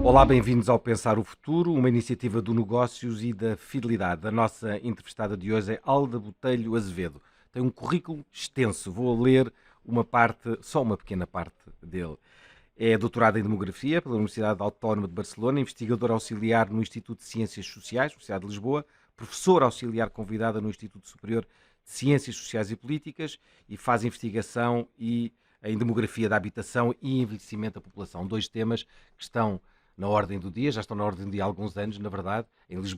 Olá, bem-vindos ao Pensar o Futuro, uma iniciativa do Negócios e da Fidelidade. A nossa entrevistada de hoje é Alda Botelho Azevedo. Tem um currículo extenso, vou ler uma parte, só uma pequena parte dele. É doutorada em Demografia pela Universidade Autónoma de Barcelona, investigadora auxiliar no Instituto de Ciências Sociais, Universidade de Lisboa, professora auxiliar convidada no Instituto Superior de Ciências Sociais e Políticas e faz investigação em demografia da habitação e envelhecimento da população. Dois temas que estão na ordem do dia, já estão na ordem do dia há alguns anos, na verdade,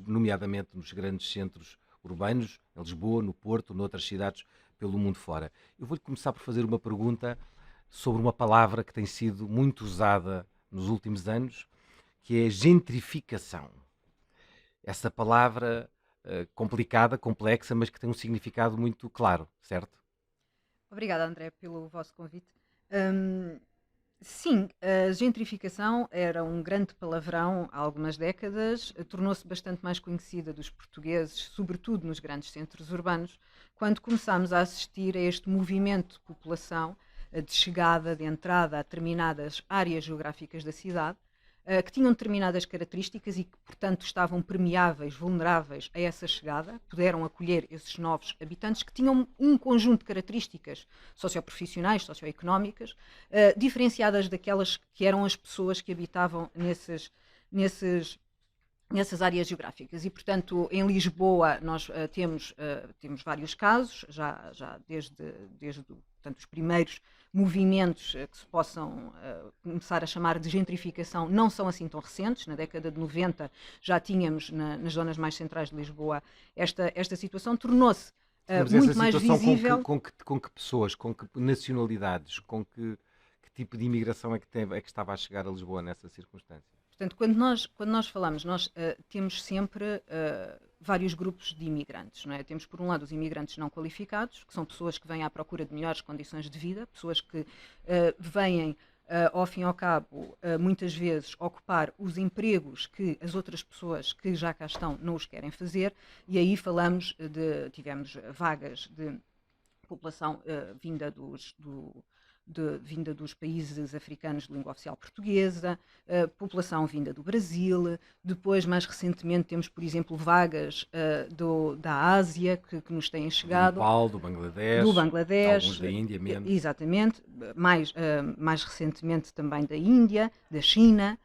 nomeadamente nos grandes centros urbanos, em Lisboa, no Porto, noutras cidades pelo mundo fora. Eu vou-lhe começar por fazer uma pergunta sobre uma palavra que tem sido muito usada nos últimos anos, que é gentrificação. Essa palavra complicada, complexa, mas que tem um significado muito claro, certo? Obrigada, André, pelo vosso convite. Sim, a gentrificação era um grande palavrão há algumas décadas, tornou-se bastante mais conhecida dos portugueses, sobretudo nos grandes centros urbanos, quando começámos a assistir a este movimento de população, de chegada, de entrada a determinadas áreas geográficas da cidade, que tinham determinadas características e que, portanto, estavam permeáveis, vulneráveis a essa chegada, puderam acolher esses novos habitantes que tinham um conjunto de características socioprofissionais, socioeconómicas, diferenciadas daquelas que eram as pessoas que habitavam nesses nessas áreas geográficas. E, portanto, em Lisboa nós temos vários casos, já desde portanto, os primeiros movimentos que se possam começar a chamar de gentrificação não são assim tão recentes. Na década de 90 já tínhamos nas zonas mais centrais de Lisboa esta situação, tornou-se Mas essa muito mais situação visível. com que pessoas, com que nacionalidades, que tipo de imigração é que estava a chegar a Lisboa nessa circunstância? Portanto, quando nós falamos, nós temos sempre vários grupos de imigrantes, não é? Temos, por um lado, os imigrantes não qualificados, que são pessoas que vêm à procura de melhores condições de vida, pessoas que vêm, ao fim e ao cabo, muitas vezes, ocupar os empregos que as outras pessoas que já cá estão não os querem fazer, e aí tivemos vagas de população vinda dos países africanos de língua oficial portuguesa, população vinda do Brasil. Depois, mais recentemente, temos, por exemplo, vagas da Ásia que nos têm Do chegado, Nepal, do do Bangladesh, alguns Bangladesh, da Índia mesmo. exatamente, mais recentemente também da Índia, da China.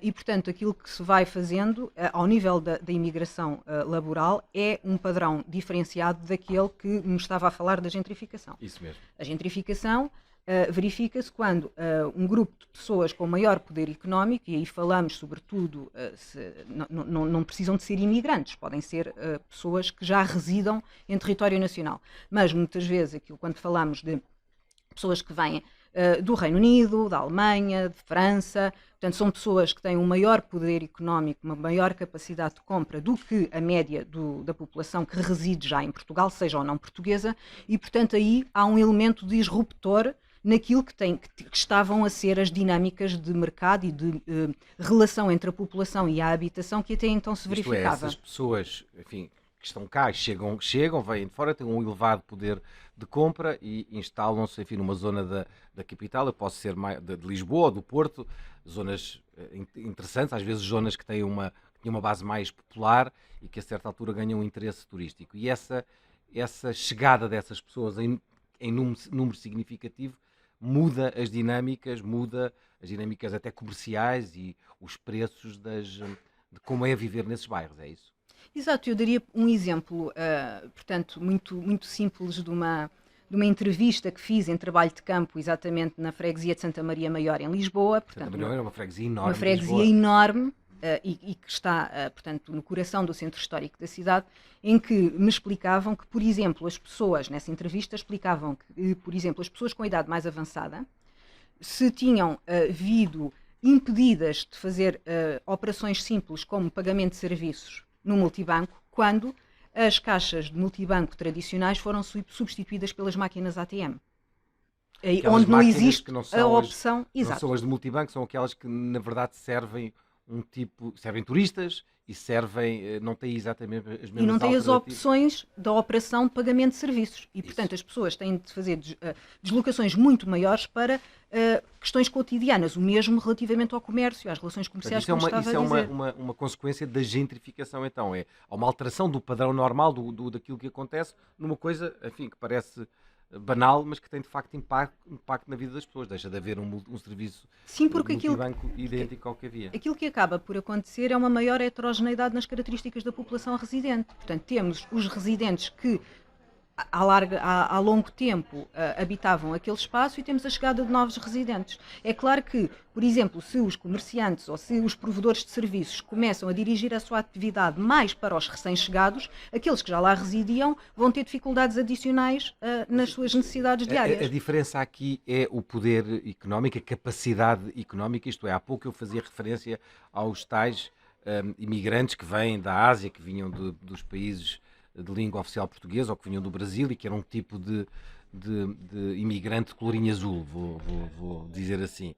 E, portanto, aquilo que se vai fazendo ao nível da imigração laboral é um padrão diferenciado daquele que me estava a falar da gentrificação. Isso mesmo. A gentrificação verifica-se quando um grupo de pessoas com maior poder económico, e aí falamos sobretudo, não precisam de ser imigrantes, podem ser pessoas que já residam em território nacional, mas muitas vezes quando falamos de pessoas que vêm do Reino Unido, da Alemanha, de França, portanto são pessoas que têm um maior poder económico, uma maior capacidade de compra do que a média da população que reside já em Portugal, seja ou não portuguesa, e portanto aí há um elemento disruptor naquilo que estavam a ser as dinâmicas de mercado e de relação entre a população e a habitação que até então se Isto é, verificava. essas pessoas, enfim, que estão cá, chegam, vêm de fora, têm um elevado poder de compra e instalam-se, enfim, numa zona da capital. Eu posso ser de Lisboa ou do Porto, zonas interessantes, às vezes zonas que têm que têm uma base mais popular e que a certa altura ganham um interesse turístico. E essa chegada dessas pessoas em número significativo muda as dinâmicas até comerciais e os preços de como é viver nesses bairros, é isso? Exato, eu daria um exemplo, portanto, muito simples de uma entrevista que fiz em trabalho de campo, exatamente na freguesia de Santa Maria Maior, em Lisboa, Santa portanto, Maria é uma freguesia uma enorme de freguesia Lisboa. enorme e que está, portanto, no coração do centro histórico da cidade, em que me explicavam que, por exemplo, as pessoas, nessa entrevista, explicavam que, por exemplo, as pessoas com a idade mais avançada, se tinham vido impedidas de fazer operações simples como pagamento de serviços no multibanco, quando as caixas de multibanco tradicionais foram substituídas pelas máquinas ATM. Aquelas Onde não máquinas existe que não a são opção. não Exato. são as de multibanco, são aquelas que na verdade servem um tipo, servem turistas e servem, não têm exatamente as E não mesmas tem as alternativas. opções da operação de pagamento de serviços. E, portanto, Isso. as pessoas têm de fazer deslocações muito maiores para questões cotidianas. O mesmo relativamente ao comércio, às relações Portanto, comerciais, como estava isso a é dizer. uma consequência da gentrificação, então. Há uma alteração do padrão normal daquilo que acontece numa coisa, enfim, que parece banal, mas que tem de facto impacto na vida das pessoas. Deixa de haver um serviço Sim, porque multibanco idêntico ao que havia. aquilo que acaba por acontecer é uma maior heterogeneidade nas características da população residente. Portanto, temos os residentes que há longo tempo habitavam aquele espaço e temos a chegada de novos residentes. É claro que, por exemplo, se os comerciantes ou se os provedores de serviços começam a dirigir a sua atividade mais para os recém-chegados, aqueles que já lá residiam vão ter dificuldades adicionais nas suas necessidades diárias. A diferença aqui é o poder económico, a capacidade económica, isto é, há pouco eu fazia referência aos tais imigrantes que vêm da Ásia, que vinham dos países de língua oficial portuguesa ou que vinham do Brasil e que era um tipo de imigrante de colorinho azul, vou dizer assim,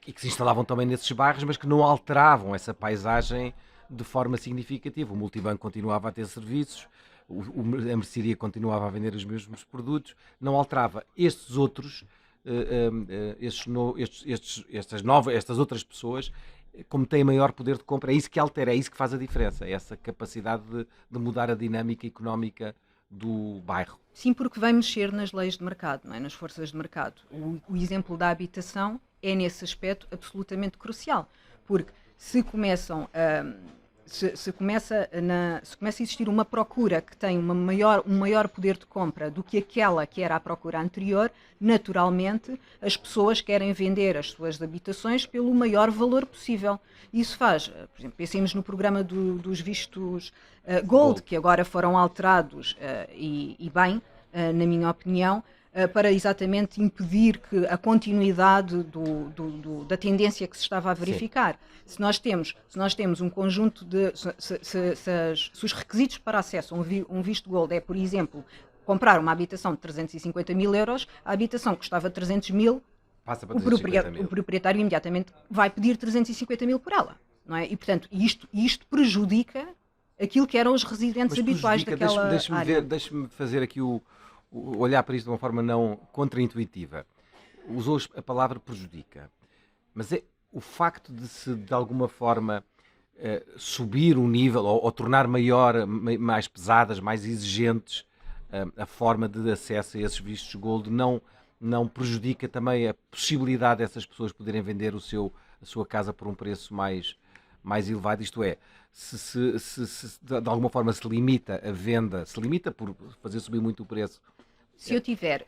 e que se instalavam também nesses bairros, mas que não alteravam essa paisagem de forma significativa. O multibanco continuava a ter serviços, a mercearia continuava a vender os mesmos produtos, não alterava. Estes outros, estas outras pessoas, como têm maior poder de compra, é isso que altera, é isso que faz a diferença, é essa capacidade de mudar a dinâmica económica do bairro. Sim, porque vai mexer nas leis de mercado, não é? Nas forças de mercado. O exemplo da habitação é, nesse aspecto, absolutamente crucial, porque se começam se começa a existir uma procura que tem um maior poder de compra do que aquela que era a procura anterior, naturalmente as pessoas querem vender as suas habitações pelo maior valor possível. Isso faz, por exemplo, pensemos no programa dos vistos Gold, que agora foram alterados e bem, na minha opinião, para exatamente impedir que a continuidade da tendência que se estava a verificar. Se nós temos um conjunto de... Se os requisitos para acesso a um visto Gold é, por exemplo, comprar uma habitação de 350 mil euros, a habitação custava 300 mil, Passa para 350 mil. o proprietário imediatamente vai pedir 350 mil por ela. Não é? E, portanto, isto prejudica aquilo que eram os residentes habituais daquela área. Deixe-me fazer aqui olhar para isto de uma forma não contraintuitiva. Usou a palavra prejudica, mas é o facto de se de alguma forma subir o nível ou tornar mais pesadas, mais exigentes a forma de acesso a esses vistos Gold não prejudica também a possibilidade dessas pessoas poderem vender a sua casa por um preço mais elevado, isto é, se de alguma forma se limita a venda, se limita por fazer subir muito o preço. Se eu tiver,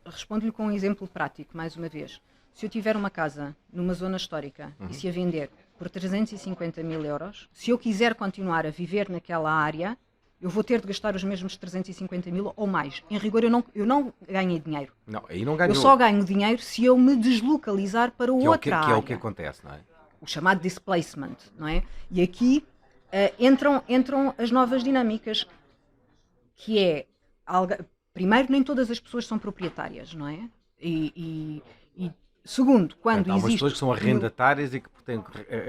respondo-lhe com um exemplo prático, mais uma vez. Se eu tiver uma casa numa zona histórica e se a vender por 350 mil euros, se eu quiser continuar a viver naquela área, eu vou ter de gastar os mesmos 350 mil ou mais. Em rigor, eu não ganhei dinheiro. Não, aí não ganhou. Eu só ganho dinheiro se eu me deslocalizar para outra área. Que é o que acontece, não é? O chamado displacement, não é? E aqui entram as novas dinâmicas, que é... Primeiro, nem todas as pessoas são proprietárias, não é? E segundo, quando Portanto, há umas existe... pessoas que são arrendatárias e que têm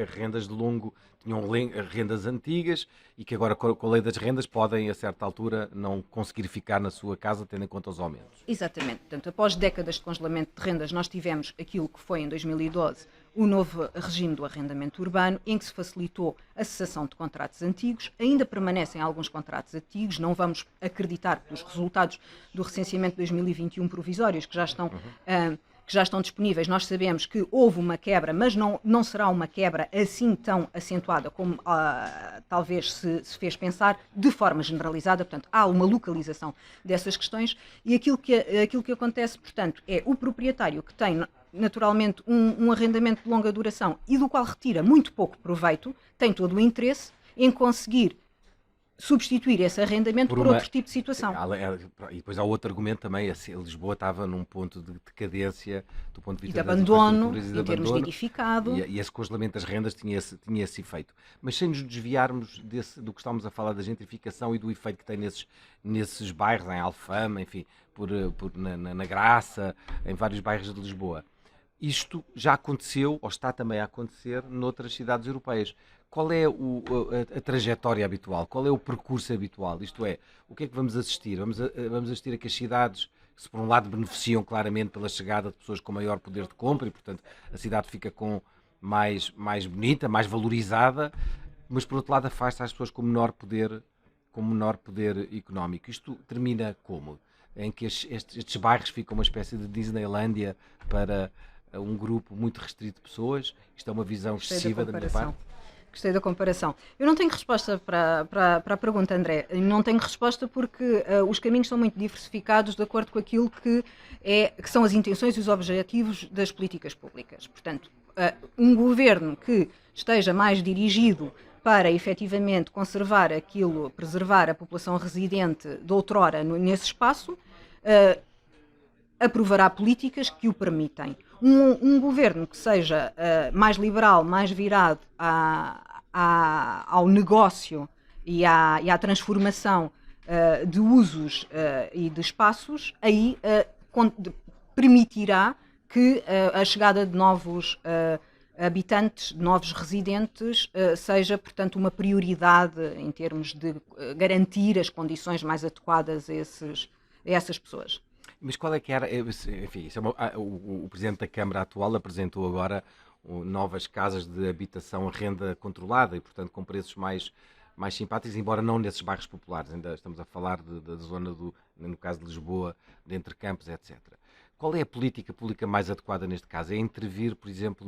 rendas de longo, tinham rendas antigas e que agora com a lei das rendas podem, a certa altura, não conseguir ficar na sua casa tendo em conta os aumentos. Exatamente. Portanto, após décadas de congelamento de rendas, nós tivemos aquilo que foi, em 2012, o novo regime do arrendamento urbano, em que se facilitou a cessação de contratos antigos. Ainda permanecem alguns contratos antigos, não vamos acreditar que os resultados do recenseamento de 2021 provisórios, que já estão disponíveis, nós sabemos que houve uma quebra, mas não será uma quebra assim tão acentuada como talvez se fez pensar, de forma generalizada. Portanto, há uma localização dessas questões e aquilo que acontece, portanto, é o proprietário que tem naturalmente um arrendamento de longa duração e do qual retira muito pouco proveito, tem todo o interesse em conseguir substituir esse arrendamento por outro tipo de situação. E depois há outro argumento também, Lisboa estava num ponto de decadência do ponto de vista e de abandono, em termos de edificado. E esse congelamento das rendas tinha esse efeito. Mas sem nos desviarmos do que estamos a falar da gentrificação e do efeito que tem nesses bairros, em Alfama, enfim, na Graça, em vários bairros de Lisboa. Isto já aconteceu, ou está também a acontecer, noutras cidades europeias. Qual é a trajetória habitual? Qual é o percurso habitual? Isto é, o que é que vamos assistir? Vamos assistir a que as cidades, que se por um lado beneficiam claramente pela chegada de pessoas com maior poder de compra e, portanto, a cidade fica mais bonita, mais valorizada, mas por outro lado afasta as pessoas com menor poder económico. Isto termina como? Em que estes bairros ficam uma espécie de Disneylândia para um grupo muito restrito de pessoas. Isto é uma visão excessiva da minha parte. Gostei da comparação. Eu não tenho resposta para a pergunta, André. Não tenho resposta porque os caminhos são muito diversificados de acordo com aquilo que são as intenções e os objetivos das políticas públicas. Portanto, um governo que esteja mais dirigido para efetivamente conservar aquilo, preservar a população residente de outrora nesse espaço, aprovará políticas que o permitem. Um governo que seja mais liberal, mais virado ao negócio e à transformação de usos e de espaços, aí permitirá que a chegada de novos habitantes, de novos residentes, seja, portanto, uma prioridade em termos de garantir as condições mais adequadas a essas pessoas. Mas qual é que era? Enfim, o Presidente da Câmara atual apresentou agora novas casas de habitação a renda controlada e, portanto, com preços mais simpáticos, embora não nesses bairros populares. Ainda estamos a falar da zona, no caso de Lisboa, de Entre Campos, etc. Qual é a política pública mais adequada neste caso? É intervir, por exemplo,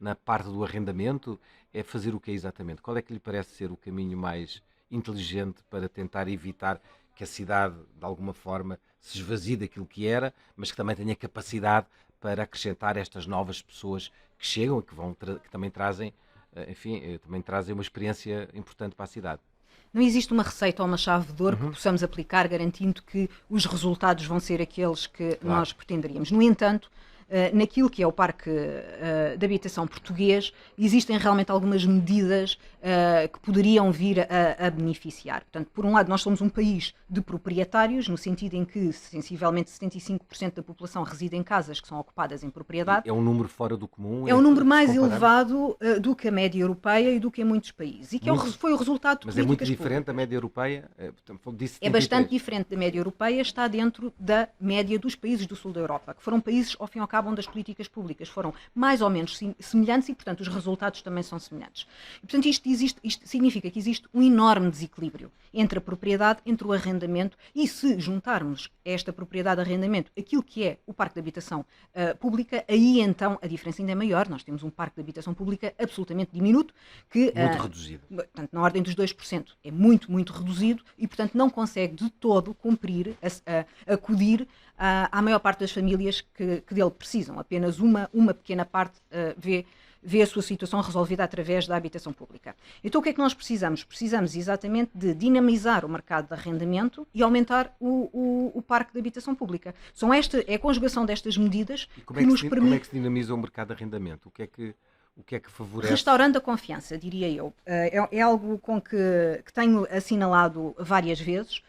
na parte do arrendamento? É fazer o que é exatamente? Qual é que lhe parece ser o caminho mais inteligente para tentar evitar que a cidade, de alguma forma, se esvazie daquilo que era, mas que também tenha capacidade para acrescentar estas novas pessoas que chegam e que também trazem, enfim, também trazem uma experiência importante para a cidade? Não existe uma receita ou uma chave de ouro que possamos aplicar garantindo que os resultados vão ser aqueles que nós pretenderíamos. No entanto, naquilo que é o parque de habitação português, existem realmente algumas medidas que poderiam vir a beneficiar. Portanto, por um lado, nós somos um país de proprietários, no sentido em que sensivelmente 75% da população reside em casas que são ocupadas em propriedade. É um número fora do comum? É um número mais elevado do que a média europeia e do que em muitos países. E que foi o resultado de políticas públicas. Mas é muito diferente da média europeia? É bastante diferente da média europeia, está dentro da média dos países do sul da Europa, que foram países, ao fim e ao cabo, onde as políticas públicas foram mais ou menos semelhantes e, portanto, os resultados também são semelhantes. E, portanto, isto significa que existe um enorme desequilíbrio entre a propriedade, entre o arrendamento, e se juntarmos esta propriedade de arrendamento aquilo que é o parque de habitação pública, aí então a diferença ainda é maior. Nós temos um parque de habitação pública absolutamente diminuto, que, muito reduzido. Portanto, na ordem dos 2%. É muito, muito reduzido e, portanto, não consegue de todo cumprir, acudir à maior parte das famílias que dele precisam. Apenas uma pequena parte vê a sua situação resolvida através da habitação pública. Então o que é que nós precisamos? Precisamos exatamente de dinamizar o mercado de arrendamento e aumentar o parque de habitação pública. É a conjugação destas medidas que nos permite... Como é que se dinamiza o mercado de arrendamento? O que é que favorece? Restaurando a confiança, diria eu. É algo com que tenho assinalado várias vezes,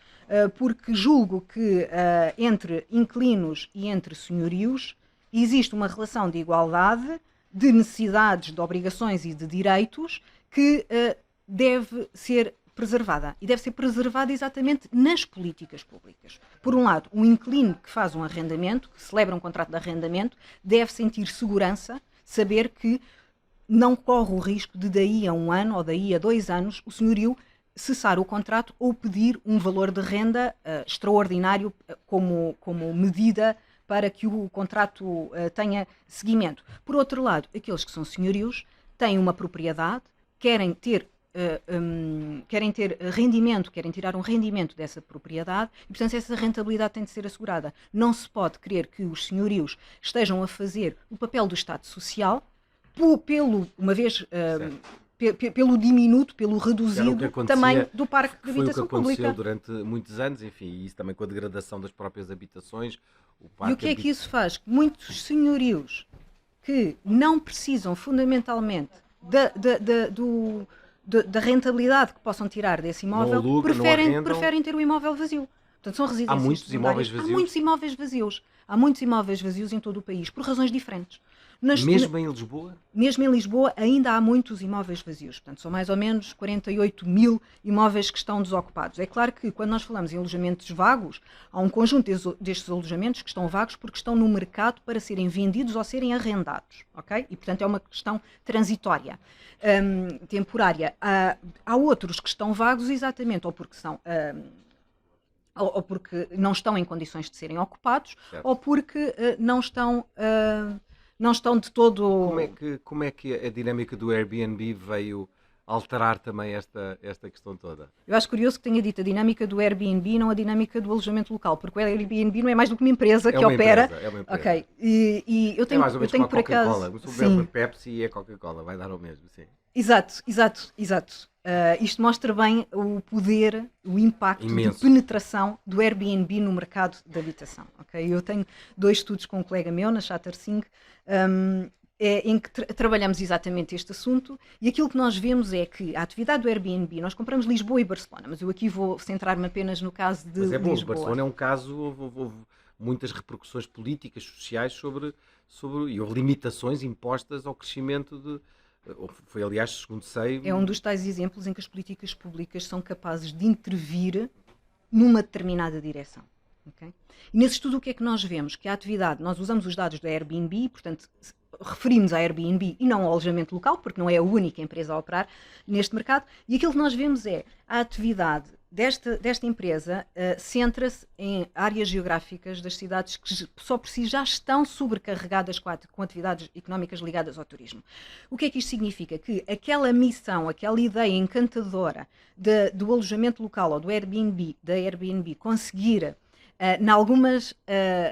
porque julgo que entre inquilinos e entre senhorios existe uma relação de igualdade, de necessidades, de obrigações e de direitos que deve ser preservada. E deve ser preservada exatamente nas políticas públicas. Por um lado, o inquilino que faz um arrendamento, que celebra um contrato de arrendamento, deve sentir segurança, saber que não corre o risco de daí a 1 ano ou daí a 2 anos o senhorio cessar o contrato ou pedir um valor de renda extraordinário como medida para que o contrato tenha seguimento. Por outro lado, aqueles que são senhorios têm uma propriedade, querem ter rendimento, querem tirar um rendimento dessa propriedade e, portanto, essa rentabilidade tem de ser assegurada. Não se pode querer que os senhorios estejam a fazer o papel do Estado Social pelo diminuto, pelo reduzido tamanho do parque de habitação pública. Foi o que aconteceu durante muitos anos, enfim, e isso também com a degradação das próprias habitações. E o que é que isso faz? Muitos senhorios que não precisam fundamentalmente da rentabilidade que possam tirar desse imóvel, preferem ter o imóvel vazio. Portanto, são Há residências muitos secundárias. imóveis vazios? Há muitos imóveis vazios. Há muitos imóveis vazios em todo o país, por razões diferentes. Mesmo em Lisboa? Mesmo em Lisboa ainda há muitos imóveis vazios, portanto são mais ou menos 48 mil imóveis que estão desocupados. É claro que quando nós falamos em alojamentos vagos, há um conjunto destes alojamentos que estão vagos porque estão no mercado para serem vendidos ou serem arrendados, ok? E portanto é uma questão transitória, temporária. Há outros que estão vagos exatamente ou porque são... ou porque não estão em condições de serem ocupados, Certo. ou porque não estão de todo... Como é que a dinâmica do Airbnb veio alterar também esta questão toda? Eu acho curioso que tenha dito a dinâmica do Airbnb e não a dinâmica do alojamento local, porque o Airbnb não é mais do que uma empresa que opera. É uma empresa. Ok. E eu tenho, é mais ou menos eu tenho como a por acaso... Coca-Cola. Se houver Pepsi e a Coca-Cola, vai dar ao mesmo, sim. Exato. Isto mostra bem o poder, o impacto Imenso. de penetração do Airbnb no mercado de habitação. Okay? Eu tenho 2 estudos com um colega meu, na Chattersing, em que trabalhamos exatamente este assunto, e aquilo que nós vemos é que a atividade do Airbnb, nós compramos Lisboa e Barcelona, mas eu aqui vou centrar-me apenas no caso de Mas é bom, Lisboa. Barcelona é um caso, houve muitas repercussões políticas, sociais e houve limitações impostas ao crescimento foi, aliás, segundo sei... É um dos tais exemplos em que as políticas públicas são capazes de intervir numa determinada direção. Okay? E nesse estudo o que é que nós vemos? Que a atividade, nós usamos os dados da Airbnb, portanto referimos à Airbnb e não ao alojamento local, porque não é a única empresa a operar neste mercado, e aquilo que nós vemos é a atividade desta empresa centra-se em áreas geográficas das cidades que só por si já estão sobrecarregadas com atividades económicas ligadas ao turismo. O que é que isto significa? Que aquela missão, aquela ideia encantadora do alojamento local ou da Airbnb conseguir, em algumas,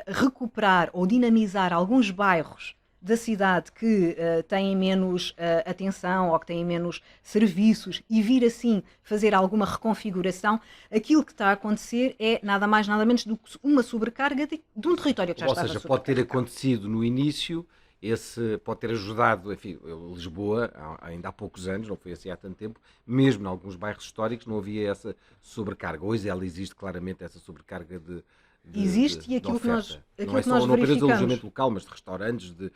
recuperar ou dinamizar alguns bairros da cidade que têm menos atenção ou que têm menos serviços e vir assim fazer alguma reconfiguração, aquilo que está a acontecer é nada mais nada menos do que uma sobrecarga de um território que já estava sobrecarregado. Ou seja, pode ter acontecido no início, pode ter ajudado, enfim, Lisboa, ainda há poucos anos, não foi assim há tanto tempo, mesmo em alguns bairros históricos não havia essa sobrecarga. Hoje ela existe claramente, essa sobrecarga existe, e aquilo que nós não é só nós não apenas de verificamos. alojamento local, mas de restaurantes, de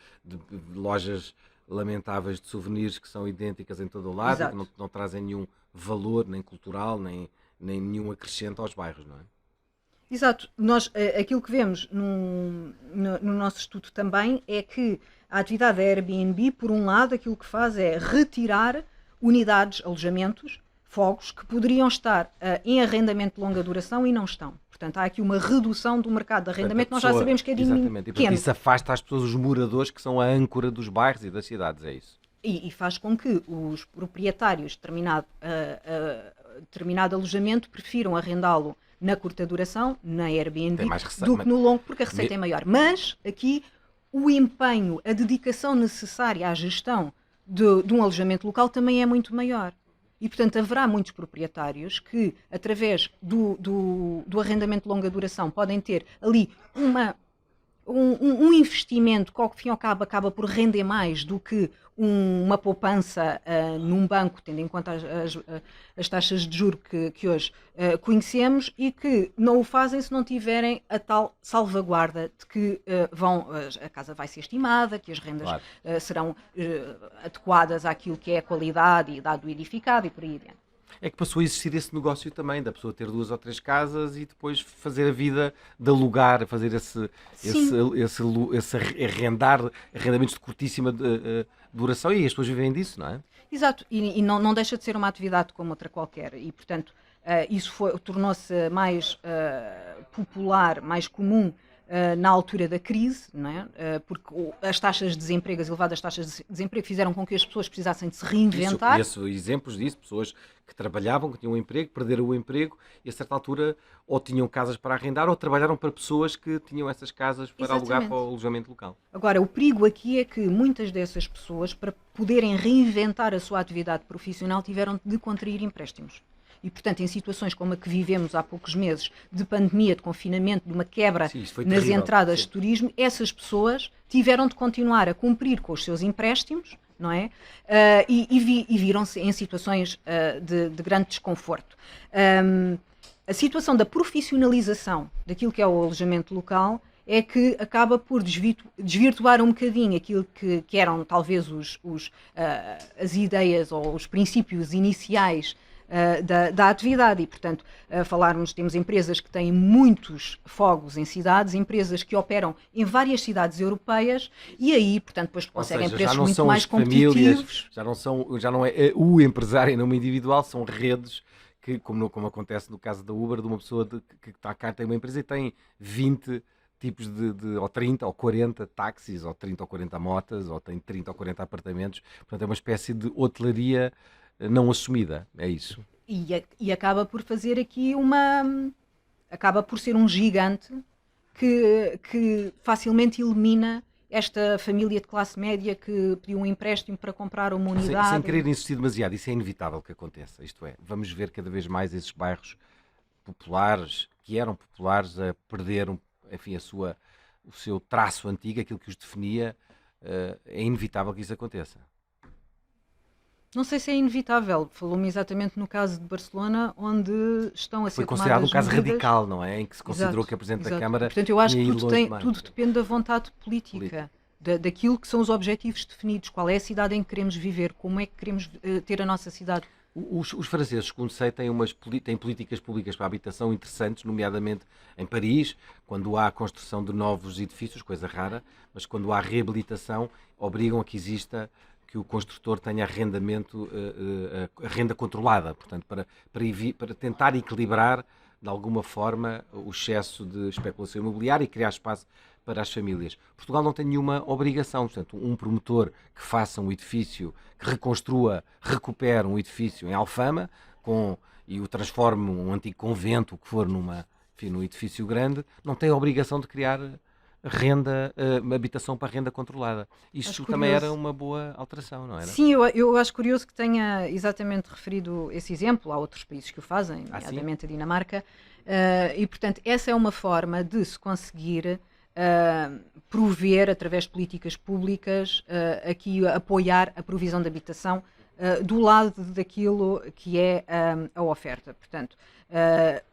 lojas lamentáveis de souvenirs que são idênticas em todo o lado. Exato. E que não trazem nenhum valor, nem cultural, nem nenhum acrescento aos bairros, não é? Exato. Nós, aquilo que vemos no nosso estudo também é que a atividade da Airbnb, por um lado, aquilo que faz é retirar unidades, alojamentos, fogos, que poderiam estar em arrendamento de longa duração e não estão. Portanto, há aqui uma redução do mercado de arrendamento, nós já sabemos que é exatamente. pequeno. E isso afasta as pessoas, os moradores, que são a âncora dos bairros e das cidades, é isso? E faz com que os proprietários de determinado alojamento prefiram arrendá-lo na curta duração, na Airbnb, do que no longo, porque a receita é maior. Mas aqui o empenho, a dedicação necessária à gestão de um alojamento local também é muito maior. E, portanto, haverá muitos proprietários que, através do arrendamento de longa duração, podem ter ali um investimento que, ao fim e ao cabo, acaba por render mais do que uma poupança num banco, tendo em conta as taxas de juros que hoje conhecemos, e que não o fazem se não tiverem a tal salvaguarda de que a casa vai ser estimada, que as rendas serão adequadas àquilo que é a qualidade e dado edificado e por aí adiante. É que passou a existir esse negócio também, da pessoa ter 2 ou 3 casas e depois fazer a vida de alugar, fazer esse arrendamentos de curtíssima duração, e as pessoas vivem disso, não é? Exato, e não deixa de ser uma atividade como outra qualquer, e portanto isso tornou-se mais popular, mais comum na altura da crise, não é? Porque as taxas de desemprego, as elevadas taxas de desemprego fizeram com que as pessoas precisassem de se reinventar. Eu conheço exemplos disso, pessoas que trabalhavam, que tinham um emprego, perderam o emprego e a certa altura ou tinham casas para arrendar ou trabalharam para pessoas que tinham essas casas para alugar para o alojamento local. Agora, o perigo aqui é que muitas dessas pessoas, para poderem reinventar a sua atividade profissional, tiveram de contrair empréstimos. E, portanto, em situações como a que vivemos há poucos meses, de pandemia, de confinamento, de uma quebra nas entradas de turismo, essas pessoas tiveram de continuar a cumprir com os seus empréstimos, não é? E viram-se em situações de grande desconforto. a situação da profissionalização daquilo que é o alojamento local é que acaba por desvirtuar um bocadinho aquilo que eram talvez as ideias ou os princípios iniciais da atividade e, portanto, temos empresas que têm muitos fogos em cidades, empresas que operam em várias cidades europeias e aí, portanto, depois conseguem preços muito mais competitivos. Já não é o empresário em nome individual, são redes que, como acontece no caso da Uber, de uma pessoa que está cá, tem uma empresa e tem 20 tipos ou 30 ou 40 táxis, ou 30 ou 40 motas, ou tem 30 ou 40 apartamentos. Portanto, é uma espécie de hotelaria não assumida, é isso. E acaba por fazer aqui acaba por ser um gigante que facilmente elimina esta família de classe média que pediu um empréstimo para comprar uma unidade. Sem querer insistir demasiado, isso é inevitável que aconteça. Isto é, vamos ver cada vez mais esses bairros populares, que eram populares, a perder, enfim, o seu traço antigo, aquilo que os definia. É inevitável que isso aconteça. Não sei se é inevitável. Falou-me exatamente no caso de Barcelona, onde estão a ser Foi considerado um caso medidas... radical, não é? Em que se considerou Exato, que a Presidente exato. da Câmara... Portanto, eu acho que tudo tudo depende da vontade política, daquilo que são os objetivos definidos, qual é a cidade em que queremos viver, como é que queremos ter a nossa cidade. Os franceses, segundo sei, têm políticas públicas para a habitação interessantes, nomeadamente em Paris, quando há a construção de novos edifícios, coisa rara, mas quando há reabilitação, obrigam a que exista, que o construtor tenha arrendamento, a renda controlada, portanto, para tentar equilibrar, de alguma forma, o excesso de especulação imobiliária e criar espaço para as famílias. Portugal não tem nenhuma obrigação, portanto, um promotor que faça um edifício, que recupere um edifício em Alfama e o transforme um antigo convento, o que for, num edifício grande, não tem a obrigação de criar habitação para renda controlada. Isto também era uma boa alteração, não era? Sim, eu acho curioso que tenha exatamente referido esse exemplo. Há outros países que o fazem, nomeadamente a Dinamarca, e, portanto, essa é uma forma de se conseguir prover, através de políticas públicas, aqui apoiar a provisão de habitação do lado daquilo que é a oferta. Portanto,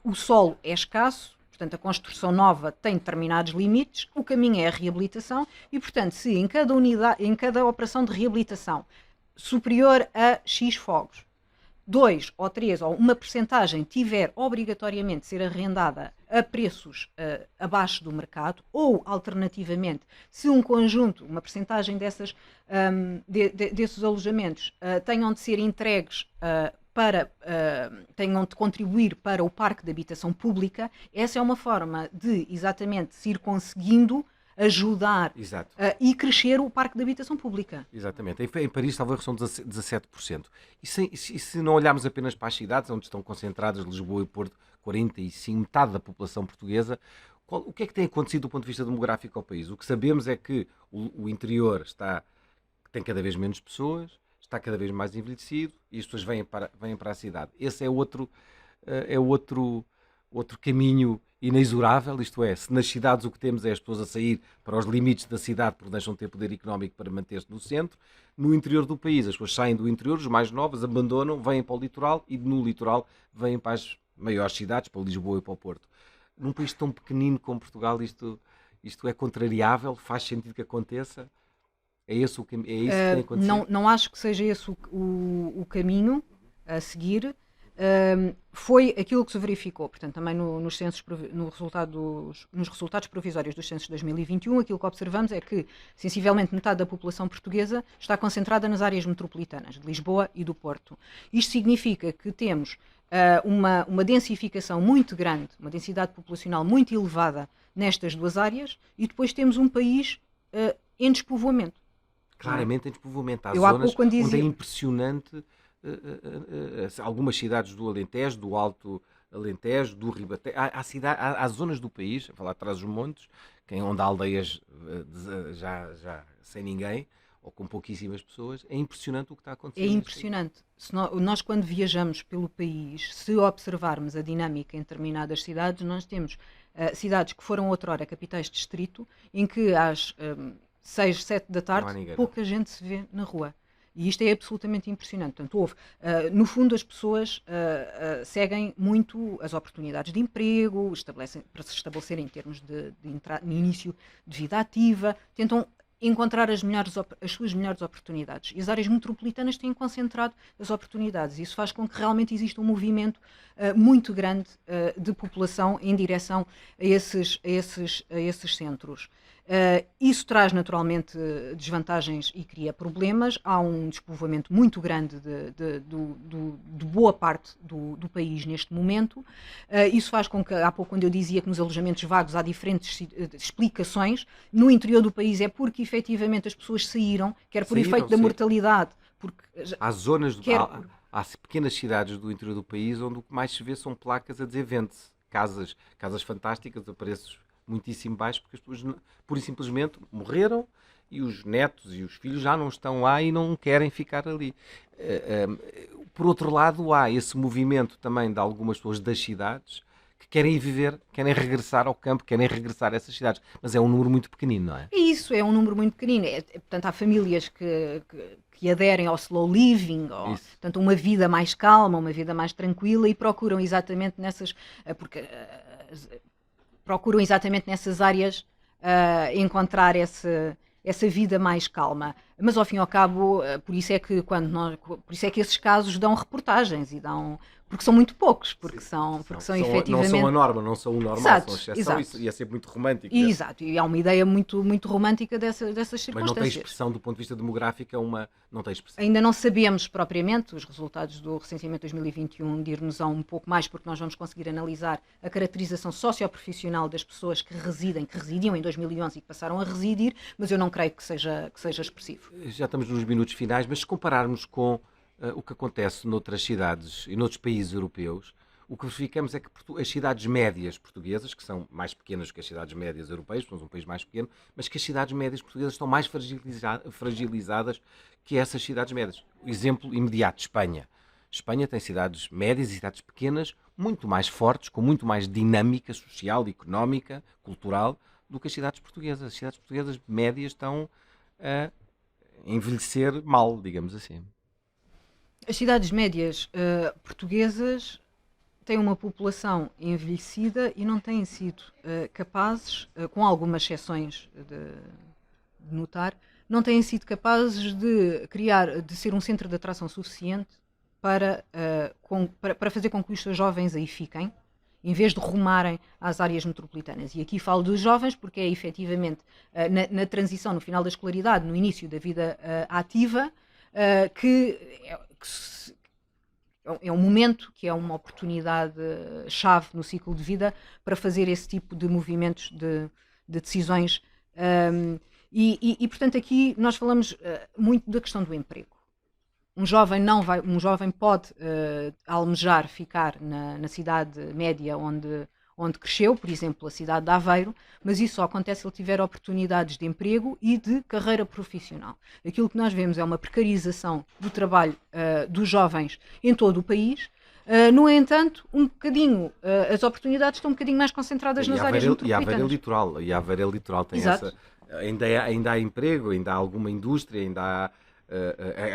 o solo é escasso, portanto, a construção nova tem determinados limites, o caminho é a reabilitação e, portanto, se em cada operação de reabilitação superior a X fogos, 2 ou 3 ou uma percentagem tiver obrigatoriamente de ser arrendada a preços abaixo do mercado, ou, alternativamente, se um conjunto, uma percentagem desses alojamentos tenham de ser entregues tenham de contribuir para o parque de habitação pública, essa é uma forma de, exatamente, se ir conseguindo ajudar e crescer o parque de habitação pública. Exatamente. Em Paris talvez são 17%. E se não olharmos apenas para as cidades onde estão concentradas Lisboa e Porto, 45%, metade da população portuguesa, o que é que tem acontecido do ponto de vista demográfico ao país? O que sabemos é que o interior tem cada vez menos pessoas, está cada vez mais envelhecido e as pessoas vêm para a cidade. Esse é outro caminho inexorável, isto é, se nas cidades o que temos é as pessoas a sair para os limites da cidade porque deixam de ter poder económico para manter-se no centro, no interior do país as pessoas saem do interior, os mais novos abandonam, vêm para o litoral e no litoral vêm para as maiores cidades, para Lisboa e para o Porto. Num país tão pequenino como Portugal isto é contrariável, faz sentido que aconteça? É isso que tem acontecido? Não acho que seja esse o caminho a seguir. Foi aquilo que se verificou, portanto, também nos resultados provisórios dos censos de 2021, aquilo que observamos é que, sensivelmente, metade da população portuguesa está concentrada nas áreas metropolitanas, de Lisboa e do Porto. Isto significa que temos uma densificação muito grande, uma densidade populacional muito elevada nestas duas áreas e depois temos um país em despovoamento. Claramente em despovoamento. Há zonas onde é impressionante algumas cidades do Alentejo, do Alto Alentejo, do Ribatejo. Há zonas do país, a falar atrás dos montes, onde há aldeias já sem ninguém, ou com pouquíssimas pessoas. É impressionante o que está acontecendo. É impressionante. Nós, quando viajamos pelo país, se observarmos a dinâmica em determinadas cidades, nós temos cidades que foram outrora capitais de distrito, em que às 6, 7 da tarde, pouca gente se vê na rua. E isto é absolutamente impressionante. Portanto, no fundo, as pessoas seguem muito as oportunidades de emprego, para se estabelecerem em termos de início de vida ativa, tentam encontrar as suas melhores oportunidades. E as áreas metropolitanas têm concentrado as oportunidades. Isso faz com que realmente exista um movimento muito grande de população em direção a esses centros. Isso traz naturalmente desvantagens e cria problemas. Há um despovoamento muito grande de boa parte do país neste momento. Isso faz com que, há pouco, quando eu dizia que nos alojamentos vagos há diferentes explicações, no interior do país é porque efetivamente as pessoas saíram, quer por efeito da mortalidade. Porque, há zonas, há pequenas cidades do interior do país onde o que mais se vê são placas a dizer vende-se. Casas fantásticas a preços muitíssimo baixos, porque as pessoas pura e simplesmente morreram e os netos e os filhos já não estão lá e não querem ficar ali. Por outro lado, há esse movimento também de algumas pessoas das cidades que querem ir viver, querem regressar ao campo, querem regressar a essas cidades. Mas é um número muito pequenino, não é? Isso, é um número muito pequenino. Portanto, há famílias que aderem ao slow living, portanto, uma vida mais calma, uma vida mais tranquila e procuram exatamente nessas... procuram exatamente nessas áreas encontrar essa vida mais calma. Mas ao fim e ao cabo, por isso é que esses casos dão reportagens e dão... Porque são muito poucos, porque são efetivamente... Não são a norma, não são o normal, exato, são a exceção e é sempre muito romântico. Exato, e há uma ideia muito, muito romântica dessas circunstâncias. Mas não tem expressão do ponto de vista demográfico, não tem expressão. Ainda não sabemos propriamente, os resultados do recenseamento 2021 dir-nos-ão um pouco mais, porque nós vamos conseguir analisar a caracterização socioprofissional das pessoas que residiam em 2011 e que passaram a residir, mas eu não creio que seja expressivo. Já estamos nos minutos finais, mas se compararmos com o que acontece noutras cidades e noutros países europeus, o que verificamos é que as cidades médias portuguesas, que são mais pequenas que as cidades médias europeias, somos um país mais pequeno, mas que as cidades médias portuguesas estão mais fragilizadas que essas cidades médias. O exemplo imediato, Espanha. Espanha tem cidades médias e cidades pequenas muito mais fortes, com muito mais dinâmica social, económica, cultural, do que as cidades portuguesas. As cidades portuguesas médias estão a envelhecer mal, digamos assim. As cidades médias portuguesas têm uma população envelhecida e não têm sido capazes, com algumas exceções de notar, não têm sido capazes de ser um centro de atração suficiente para fazer com que os seus jovens aí fiquem, em vez de rumarem às áreas metropolitanas. E aqui falo dos jovens porque é efetivamente na transição, no final da escolaridade, no início da vida ativa, que é um momento, que é uma oportunidade chave no ciclo de vida para fazer esse tipo de movimentos de decisões. Portanto, aqui nós falamos muito da questão do emprego. Um jovem pode almejar ficar na cidade média onde cresceu, por exemplo, a cidade de Aveiro, mas isso só acontece se ele tiver oportunidades de emprego e de carreira profissional. Aquilo que nós vemos é uma precarização do trabalho dos jovens em todo o país. No entanto, as oportunidades estão um bocadinho mais concentradas nas áreas metropolitanas. E a Aveiro Litoral tem essa... Ainda há emprego, ainda há alguma indústria, ainda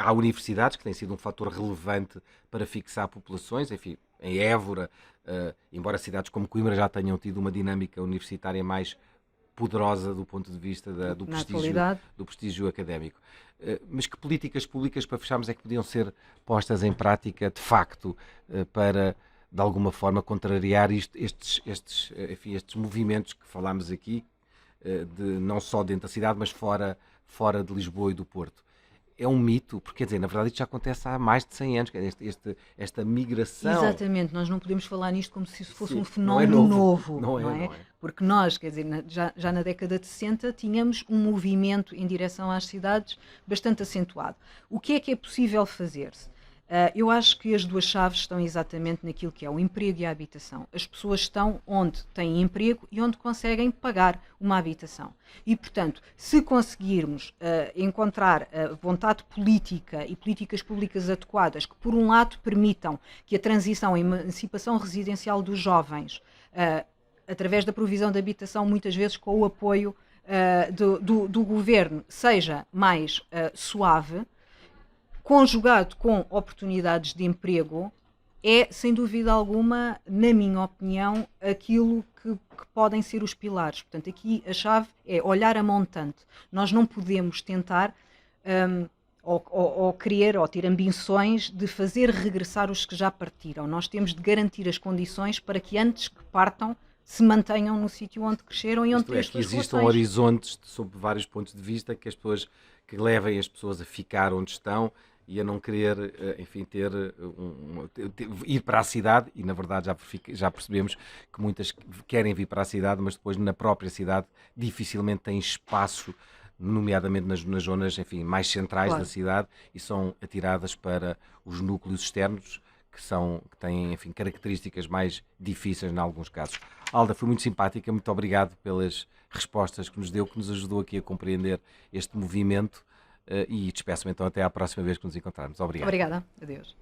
há universidades que têm sido um fator relevante para fixar populações, enfim, em Évora, embora cidades como Coimbra já tenham tido uma dinâmica universitária mais poderosa do ponto de vista do prestígio académico. Mas que políticas públicas, para fecharmos, é que podiam ser postas em prática, de facto, para, de alguma forma, contrariar estes movimentos que falámos aqui, não só dentro da cidade, mas fora de Lisboa e do Porto? É um mito, porque, quer dizer, na verdade isto já acontece há mais de 100 anos, esta migração... Exatamente, nós não podemos falar nisto como se isso fosse um fenómeno novo, não é? Porque nós, quer dizer, já na década de 60 tínhamos um movimento em direção às cidades bastante acentuado. O que é possível fazer-se? Eu acho que as duas chaves estão exatamente naquilo que é o emprego e a habitação. As pessoas estão onde têm emprego e onde conseguem pagar uma habitação. E, portanto, se conseguirmos encontrar vontade política e políticas públicas adequadas que, por um lado, permitam que a transição, a emancipação residencial dos jovens, através da provisão de habitação, muitas vezes com o apoio do governo, seja mais suave, conjugado com oportunidades de emprego, é, sem dúvida alguma, na minha opinião, aquilo que podem ser os pilares. Portanto, aqui a chave é olhar a montante. Nós não podemos tentar ou querer ou ter ambições de fazer regressar os que já partiram. Nós temos de garantir as condições para que antes que partam se mantenham no sítio onde cresceram e onde têm as que suas existam relações. horizontes sob vários pontos de vista, que as pessoas que levem as pessoas a ficar onde estão e a não querer, enfim, ir para a cidade, e na verdade já percebemos que muitas querem vir para a cidade, mas depois na própria cidade dificilmente têm espaço, nomeadamente nas zonas, enfim, mais centrais Claro. da cidade, e são atiradas para os núcleos externos, que têm, enfim, características mais difíceis em alguns casos. Alda, foi muito simpática, muito obrigado pelas respostas que nos deu, que nos ajudou aqui a compreender este movimento, e despeço-me então até à próxima vez que nos encontrarmos. Obrigado. Obrigada. Adeus.